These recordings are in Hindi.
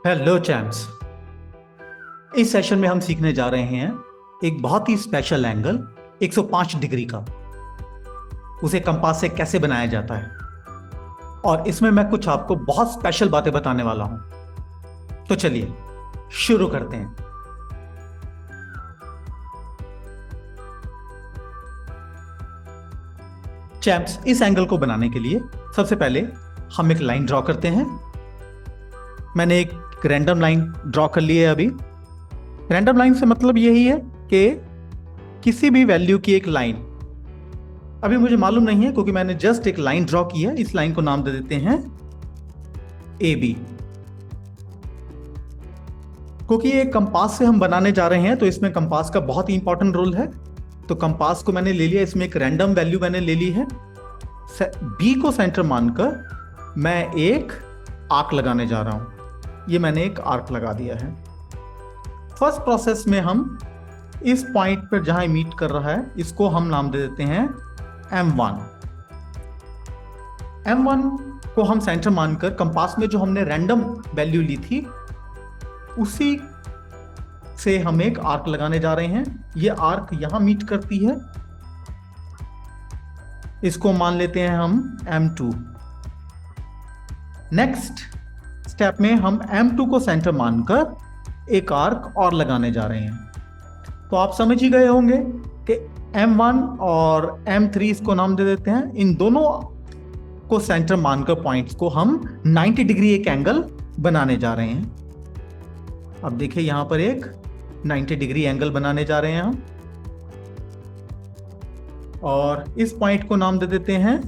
Hello champs. इस सेशन में हम सीखने जा रहे हैं एक बहुत ही स्पेशल एंगल 105 डिग्री का। उसे कंपास से कैसे बनाया जाता है और इसमें मैं कुछ आपको बहुत स्पेशल बातें बताने वाला हूं। तो चलिए शुरू करते हैं। चैम्प्स, इस एंगल को बनाने के लिए सबसे पहले हम एक लाइन ड्रॉ करते हैं। मैंने एक रैंडम लाइन ड्रॉ कर ली है। अभी रैंडम लाइन से मतलब यही है कि किसी भी वैल्यू की एक लाइन, अभी मुझे मालूम नहीं है क्योंकि मैंने जस्ट एक लाइन ड्रॉ की है। इस लाइन को नाम दे देते हैं ए बी। क्योंकि ये कंपास से हम बनाने जा रहे हैं तो इसमें कंपास का बहुत ही इंपॉर्टेंट रोल है। तो कंपास को मैंने ले लिया, इसमें एक रैंडम वैल्यू मैंने ले ली है। बी को सेंटर मानकर मैं एक आर्क लगाने जा रहा हूं। ये मैंने एक आर्क लगा दिया है। फर्स्ट प्रोसेस में हम इस पॉइंट पर जहां मीट कर रहा है इसको हम नाम दे देते हैं M1। M1 को हम सेंटर मानकर कंपास में जो हमने रैंडम वैल्यू ली थी उसी से हम एक आर्क लगाने जा रहे हैं। ये आर्क यहां मीट करती है, इसको मान लेते हैं हम M2। नेक्स्ट स्टेप में हम M2 को सेंटर मानकर एक आर्क और लगाने जा रहे हैं। तो आप समझ ही गए होंगे कि M1 और M3 इसको नाम दे देते हैं। इन दोनों को सेंटर मानकर पॉइंट्स को हम 90 डिग्री एक एंगल बनाने जा रहे हैं। अब देखिए यहां पर एक 90 डिग्री एंगल बनाने जा रहे हैं हम, और इस पॉइंट को नाम दे देते हैं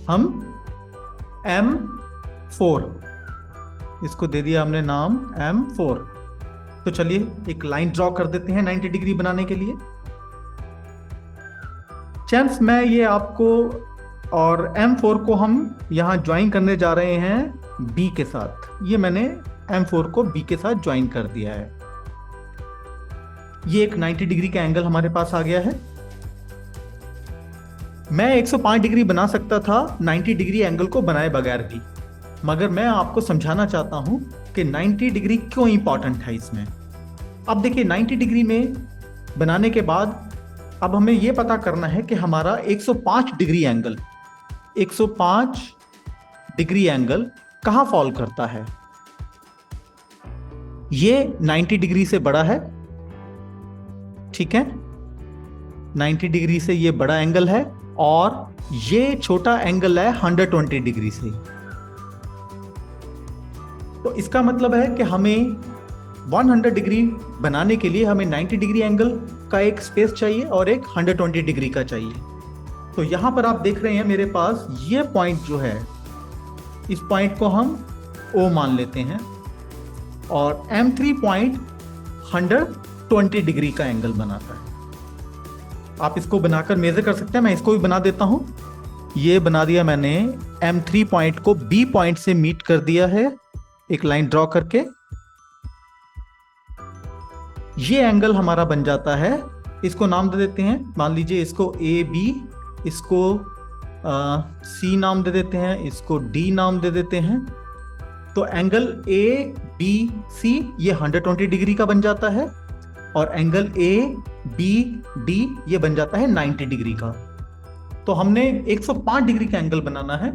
हम M4। इसको दे दिया हमने नाम M4। तो चलिए एक लाइन ड्रॉ कर देते हैं 90 डिग्री बनाने के लिए। चैम्प्स, मैं ये आपको और M4 को हम यहां ज्वाइन करने जा रहे हैं B के साथ। ये मैंने M4 को B के साथ ज्वाइन कर दिया है। ये एक 90 डिग्री का एंगल हमारे पास आ गया है। मैं 105 डिग्री बना सकता था 90 डिग्री एंगल को बनाए बगैर भी, मगर मैं आपको समझाना चाहता हूं कि 90 डिग्री क्यों इंपॉर्टेंट है इसमें। अब देखिए 90 डिग्री में बनाने के बाद अब हमें यह पता करना है कि हमारा 105 डिग्री एंगल 105 डिग्री एंगल कहां फॉल करता है। ये 90 डिग्री से बड़ा है, ठीक है। 90 डिग्री से ये बड़ा एंगल है और ये छोटा एंगल है 120 डिग्री से। तो इसका मतलब है कि हमें 100 डिग्री बनाने के लिए हमें 90 डिग्री एंगल का एक स्पेस चाहिए और एक 120 डिग्री का चाहिए। तो यहां पर आप देख रहे हैं मेरे पास ये पॉइंट जो है, इस पॉइंट को हम O मान लेते हैं और M3 पॉइंट 120 डिग्री का एंगल बनाता है। आप इसको बनाकर मेजर कर सकते हैं, मैं इसको भी बना देता हूं। ये बना दिया मैंने, M3 पॉइंट को B पॉइंट से मीट कर दिया है एक लाइन ड्रॉ करके। ये एंगल हमारा बन जाता है, इसको नाम दे देते हैं, मान लीजिए इसको AB, इसको C नाम दे देते हैं, इसको D नाम दे देते हैं। तो एंगल ABC ये 120 डिग्री का बन जाता है और एंगल ABD ये बन जाता है 90 डिग्री का। तो हमने 105 डिग्री का एंगल बनाना है,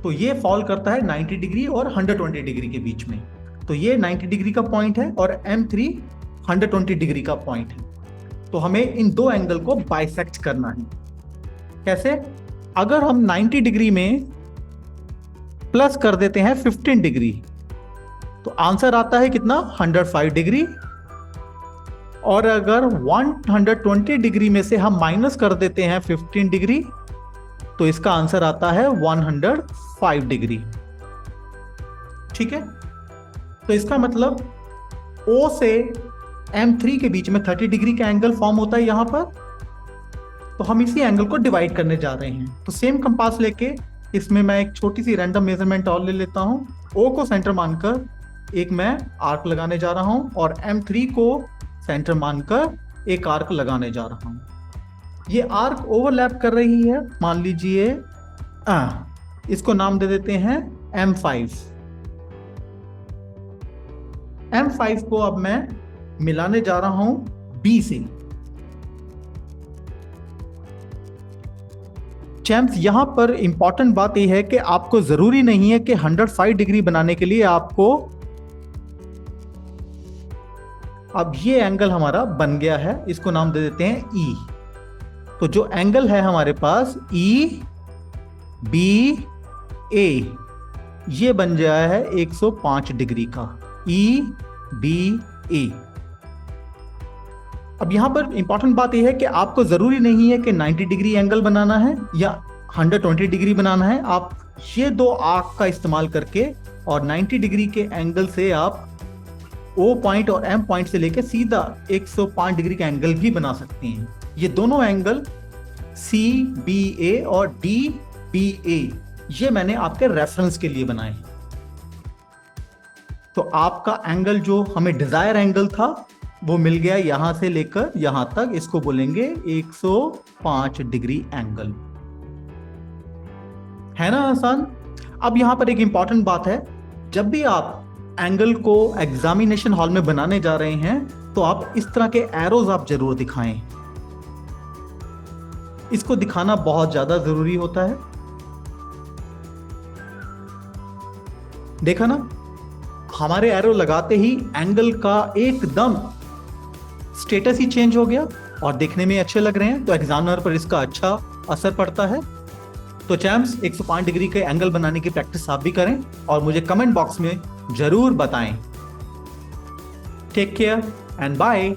तो ये फॉल करता है 90 डिग्री और 120 डिग्री के बीच में। तो ये 90 डिग्री का पॉइंट है और M3 120 डिग्री का पॉइंट है। तो हमें इन दो एंगल को बाइसेक्ट करना है। कैसे? अगर हम 90 डिग्री में प्लस कर देते हैं 15 डिग्री तो आंसर आता है कितना? 105 डिग्री। और अगर 120 डिग्री में से हम माइनस कर देते हैं 15 डिग्री तो इसका आंसर आता है 105 डिग्री। ठीक है, तो इसका मतलब O से M3 के बीच में 30 डिग्री का एंगल फॉर्म होता है यहां पर। तो हम इसी एंगल को डिवाइड करने जा रहे हैं। तो सेम कंपास लेके इसमें मैं एक छोटी सी रैंडम मेजरमेंट और ले लेता हूं। O को सेंटर मानकर एक मैं आर्क लगाने जा रहा हूं और M3 को सेंटर मानकर एक आर्क लगाने जा रहा हूं। ये आर्क ओवरलैप कर रही है, मान लीजिए इसको नाम दे देते हैं M5। M5 को अब मैं मिलाने जा रहा हूं B से। चैम्प्स, यहां पर इंपॉर्टेंट बात यह है कि आपको जरूरी नहीं है कि 105 डिग्री बनाने के लिए आपको, अब ये एंगल हमारा बन गया है, इसको नाम दे देते हैं E। तो जो एंगल है हमारे पास EBA, ये बन जाया है 105 डिग्री का EBA। अब यहां पर इंपॉर्टेंट बात यह है कि आपको जरूरी नहीं है कि 90 डिग्री एंगल बनाना है या 120 डिग्री बनाना है। आप ये दो आर्क का इस्तेमाल करके और 90 डिग्री के एंगल से आप O पॉइंट और M पॉइंट से लेकर सीधा 105 डिग्री का एंगल भी बना सकते हैं। ये दोनों एंगल CBA और DBA ये मैंने आपके रेफरेंस के लिए बनाए हैं। तो आपका एंगल जो हमें डिजायर एंगल था वो मिल गया, यहां से लेकर यहां तक, इसको बोलेंगे 105 डिग्री एंगल। है ना आसान। अब यहां पर एक इंपॉर्टेंट बात है, जब भी आप एंगल को एग्जामिनेशन हॉल में बनाने जा रहे हैं तो आप इस तरह के एरोज आप जरूर दिखाएं। इसको दिखाना बहुत ज्यादा जरूरी होता है। देखा ना, हमारे एरो लगाते ही एंगल का एकदम स्टेटस ही चेंज हो गया और देखने में अच्छे लग रहे हैं, तो एग्जामिनर पर इसका अच्छा असर पड़ता है। तो चैम्प्स, 105 डिग्री के एंगल बनाने की प्रैक्टिस आप भी करें और मुझे कमेंट बॉक्स में जरूर बताएं। Take care and bye.